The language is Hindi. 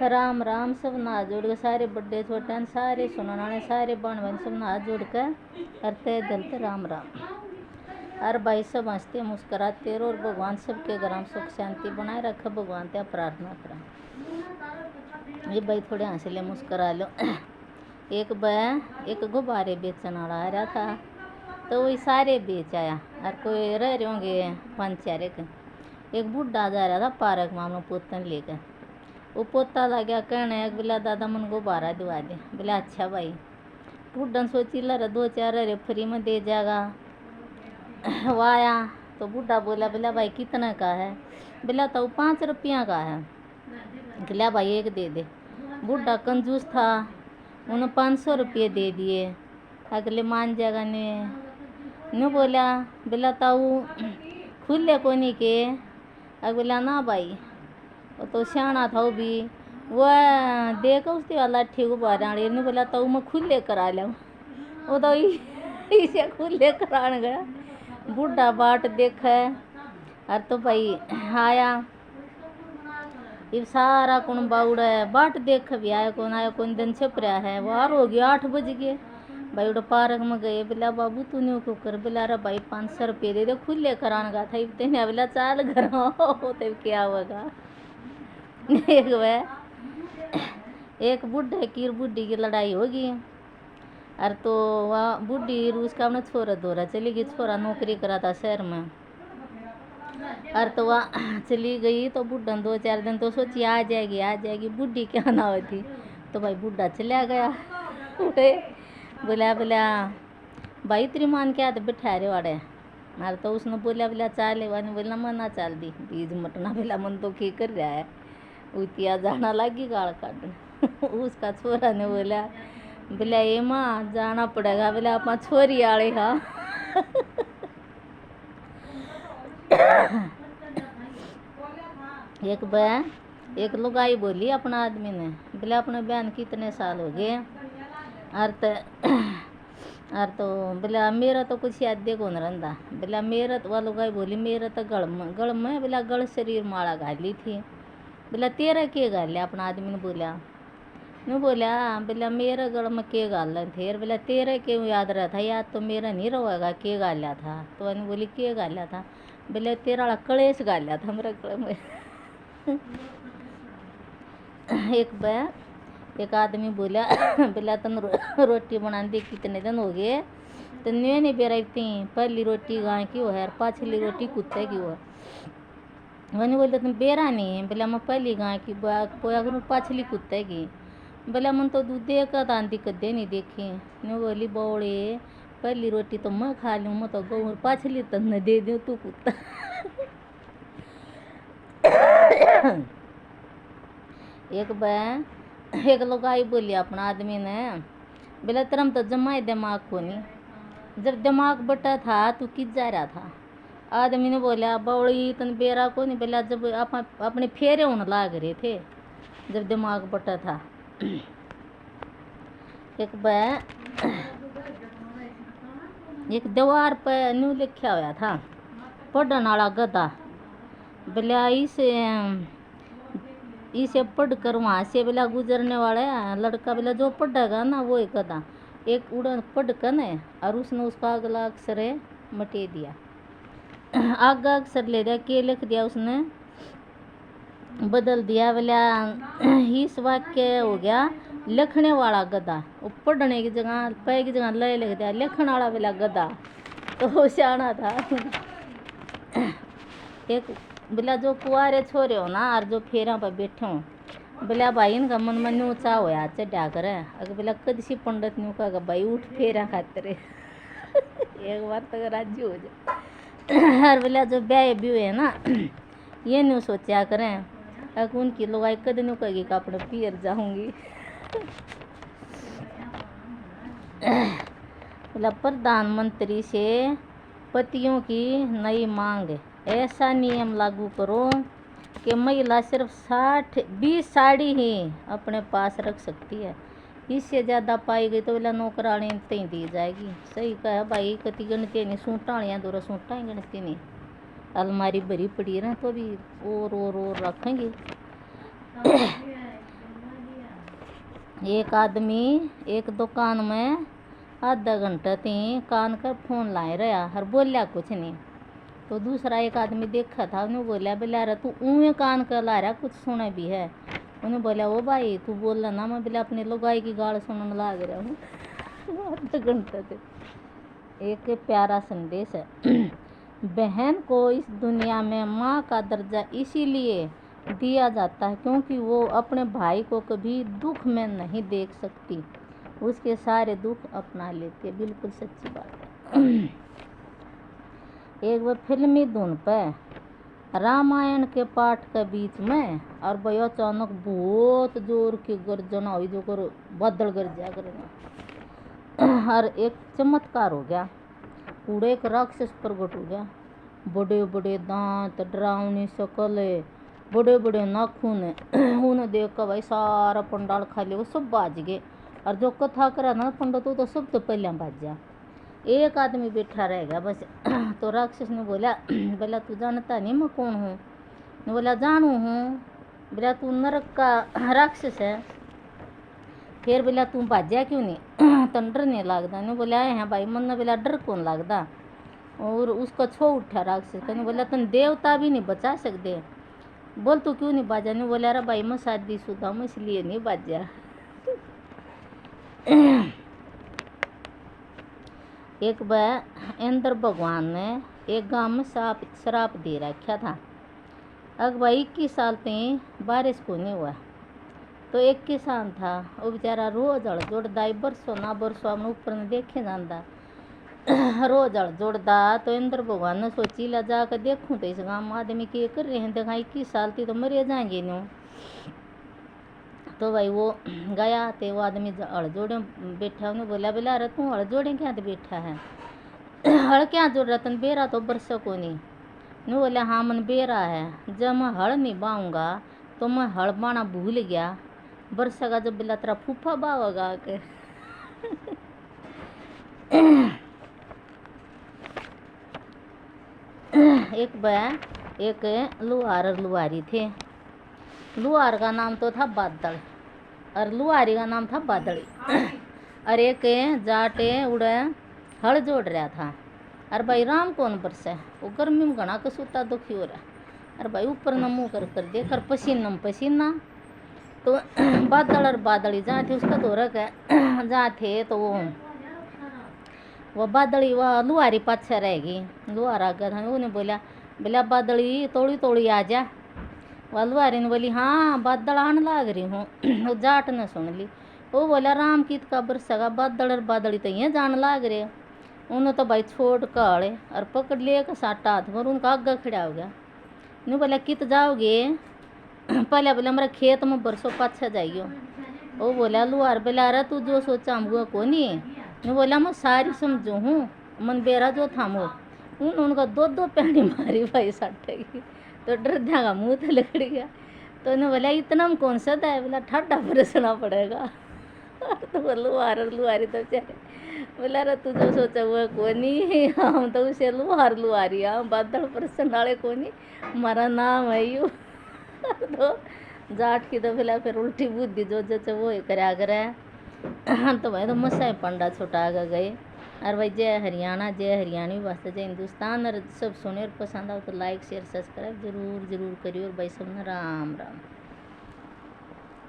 राम राम। सब नाथ जोड़ के सारे बड़े छोटे सारे सुनने वाले सारे बहन बहन सब नाथ जोड़ के करते दिलते राम राम। और भाई सब हंसते मुस्कुराते रहो और भगवान सबके घर में सुख शांति बनाए रखे। भगवान त्या प्रार्थना करें। ये भाई थोड़े हंस ले मुस्कुरा लो। एक गुब्बारे बेचने वाला आ रहा था तो वही सारे बेच आया और कोई रह रहे होंगे 5-4 के। एक बूढ़ा जा रहा था पार्क में अपना पोतन लेकर। वो पोता ला गया कहने बोला दादा मन गुब्बारा दिवा दे। बोला अच्छा भाई। बूढ़ा सोची ला 2-4 अरे फ्री में दे जाएगा। वो आया तो बूढ़ा बोला भाई कितना का है। बोला तो 5 रुपया का है। बोला भाई एक दे दे। बूढ़ा कंजूस था, उन्हें 500 रुपये दे दिए। अगले मान जाएगा ने बोला ताऊ खुले कोनी के। बोला ना भाई वो तो सियाना था। वो भी वह देख उसके वाला ठीक गुब्बारा ने बोला तो मैं खुले करा लिया। वो तो इसे खुले कराने गया। बूढ़ा बाट देखे और तो भाई आया। ये सारा कौन बाउड़ा है बाट देख भी आया कौन दिन छप रहा है। वार हो गया 8 बज गए। भाई उड़ा पार्क में गए। बोला बाबू तूने क्यों कर। बोला अरे भाई 500 रुपये दे दे खुले कराने का था। इतने बोला चाल घर तो क्या होगा। एक बुढ़े की बुढ़ी की लड़ाई होगी और तो वह बुढ़ी रूस का अपना छोरा धोरा चली गई। छोरा नौकरी करा था शहर में और तो वह चली गई। तो बुढ़ा 2-4 दिन तो सोची आ जाएगी बुढ़ी क्या ना होती। तो भाई बुढ़ा चला गया। बोला भाई तेरी मान क्या तो बिठा रहे वाड़े। और तो उसने बोला चाल बोला मना चाल दी बीज मटना। बोला मन तो की कर रहा है। उतिया जाना लगी गाल काटने। उसका छोरा ने बोला ये माँ जाना पड़ेगा। बोला अपना छोरी आले हा। एक लुगाई बोली अपना आदमी ने। बोला अपने बहन कितने साल हो गए। और तो बोला मेरा तो कुछ याद को न रहा। बोला मेरा तो लुगाई बोली मेरा तो गल में बोला गल शरीर माला घाली थी। बोला तेरा के गाल लिया अपना आदमी ने बोला मेरा गल में के गाल थे। बोला तेरा क्यों याद रहा था। याद तो मेरा नहीं रहेगा के गाल लिया था। तो अने बोली के गाल लिया था। बोले तेरा वाला कलेश गाल लिया था मेरे गले में। एक आदमी बोला तन रोटी बना दी कितने दिन हो गए। तो नहीं बेराती पहली रोटी गाय की हो है और पाछली रोटी कुत्ते की हो। मैंने बोला तुम बेरा नहीं। बोला मैं पहली गाय की पोया करूँ पाछली कुत्ते की। बोला मन तो दूध देकर दांती कदे नहीं देखी। नहीं बोली बौड़े पहली रोटी तो मैं खा लूँ मैं तो गऊ पाछली तो न दे दूँ तू कुत्ता। एक लुगाई बोली अपना आदमी ने। बोला तरम तो जमाए दिमाग को नहीं। जब दिमाग बटा था तू किस जा रहा था। आदमी ने बोला बौड़ी तन बेरा को नहीं। बोला जब अपने फेरे होने लाग रहे थे जब दिमाग बटा था। एक दीवार पर न्यू लिखा हुआ था पढ़ने वाला गधा। बोला इसे पढ़ कर वहाँ से बोला गुजरने वाला लड़का बोला जो पढ़ेगा ना वो एक गधा एक उड़न पढ़ कर न और उसने उसका अगला अक्षर मटे दिया। आगा अक्षर ले दिया के लिख दिया उसने बदल दिया। बोला इस वाक्य हो गया लिखने वाला गधा। वो पढ़ने की जगह पै की जगह लय लिख दिया लिखने वाला बोला गधा। तो वो सियाना था। एक बोला जो कुआरे छोरे हो ना और जो फेरा पर बैठे हो। बोला भाई इनका मन में ऊँचा होया चढ़ा कर। अगर बोला कदसी पंडित न्यू का भाई उठ फेरा खातर। एक बार तक राज्य हो जाए। और बोला जो ब्याह भी हुए ना ये न्यू सोचा करें अगर उनकी लुगाई कद न्यू कहेगी कि अपने पियर जाऊंगी। बोला प्रधानमंत्री से पतियों की नई मांग ऐसा नियम लागू करो कि महिला सिर्फ 20 साड़ी ही अपने पास रख सकती है। इससे ज़्यादा पाई गई तो बोला नौकरानी तई दी जाएगी। सही कहा भाई कति गणती नहीं सूटाणियाँ दो सूटा ही गणती नहीं। अलमारी भरी पड़ी रहे तो भी और रखेंगे। एक आदमी एक दुकान में आधा घंटा थी कान कर फोन लाए रहा और बोलिया कुछ नहीं। तो दूसरा एक आदमी देखा था, उन्हें बोला बोला रहा तू ऊँहे कान कर ला रहा कुछ सुने भी है। उन्हें बोला ओ भाई तू बोल ना, मैं बोला अपने लुगाई की गाल सुनने लाग रहा हूँ आधा घंटा से। एक प्यारा संदेश है बहन को इस दुनिया में माँ का दर्जा इसीलिए दिया जाता है क्योंकि वो अपने भाई को कभी दुख में नहीं देख सकती, उसके सारे दुख अपना लेती है। बिल्कुल सच्ची बात है। एक बार फिल्मी धुन पे रामायण के पाठ के बीच में और भाई अचानक बहुत जोर की गर्जना हुई, जो कर बादल गरजा करना और एक चमत्कार हो गया। पूरे एक राक्षस प्रकट हो गया, बड़े बड़े दांत, डरावनी शक्ल, बड़े बड़े नाखून। उन्हें देख कर भाई सारा पंडाल खाली वो सब बाज गए और जो कथा करा ना पंडित तो सब तो पहले बाज गया। एक आदमी बैठा रह गया बस। तो राक्षस ने बोला बोला तू जानता नहीं मैं कौन हूँ? ने बोला जानू हूँ। बोला तू नरक का राक्षस है। फिर बोला तू भाज्या क्यों नहीं? तन डर नहीं लगता? ने बोला है भाई मन ने बोला डर कौन लगता। और उसको छो उठा राक्षस ने बोला तन देवता भी नहीं बचा सकते, बोल तू क्यों नहीं बाजा? ने बोला अरे भाई मैं शादीशुदा हूँ इसलिए नहीं बाजा। एक बार इंद्र भगवान ने एक गांव में श्राप दे रखा था। अब भाई 21 साल तक बारिश को नहीं हुआ। तो एक किसान था, वो बेचारा रोज हल जोड़दा, बरसों ना बरसों अपने ऊपर ने देखे जाता, रोज हल जोड़दा। तो इंद्र भगवान ने सोची ला जाकर देखूँ तो इस गाँव में आदमी क्या कर रहे हैं, देखा 21 साल थी तो मरे जाएंगे न्यू। तो भाई वो गया तो वो आदमी हल जोड़े बैठा, उन्हें बोला बोला अरे तू हल जोड़े क्या बैठा है? हल क्या जोड़ रहा तन बेरा तो बरस को नहीं। नहीं बोला हाँ मन बेरा है, जब मैं हल नहीं बाऊँगा तो मैं हल बाना भूल गया, बरसेगा जब बिला तेरा फूफा बावगा के। एक बार एक लुहार और लुहारी थे। लुहार का नाम तो था बादल और लुहारी का नाम था बादड़ी। और एक जाटे उड़े हल जोड़ रहा था। और भाई राम कौन बरसे, वो गर्मी में घना कसूता दुखी हो रहा। और भाई ऊपर न मुँह कर देख कर पसीना में पसीना। तो बादल और बादड़ी जहाँ थे उसका धोरक है जहाँ थे तो वो बादड़ी वह लुहारी पाछे रहेगी। लुहारा आगे था, उन्हें बोला बोला बादड़ी तोड़ी तोड़ी आ जा। वह लुहारी ने बोली हाँ बादल आने लाग रही हूँ। वो जाट ने सुन ली, वो बोला राम कित का बरसगा, बादल और बादड़ी तो ये जान लाग रहे। उन्होंने तो भाई छोड़ काले और पकड़ लिए का साटा हाथ में, उनका आगे खड़ा हो गया। नहीं बोला कित जाओगे? पहले बोला हमारे खेत में बरसों पाछा जाइयो। वो बोला लुहार बोला अरे तू जो सोचा हम वो को नहीं। मैं बोला मैं सारी समझू हूँ, मन बेरा जो था वो उनका दो पैनी मारी भाई साटे की। तो डर जाएगा मुँह तो लकड़ गया। तो उन्हें बोला इतना में कौन सा था? बोला ठाडा बरसना पड़ेगा। तो वो लुहार लुहारी तो बेचारे बोला अरे तू जो सोचा वो को नहीं, हम तो उसे लुहार लुहारी हम बादल बरसन वाले को नहीं, हमारा नाम है यू। तो जाट की तो फिलहाल फिर उल्टी बुद्धि जो वो करा करे। तो भाई तो मसाई पंडा छुटा गए। और भाई जय हरियाणा, जय हरियाणवी वास्ते, जय हिंदुस्तान। और सब सुने और पसंद आओ तो लाइक शेयर सब्सक्राइब जरूर जरूर करियो। और भाई सब राम राम।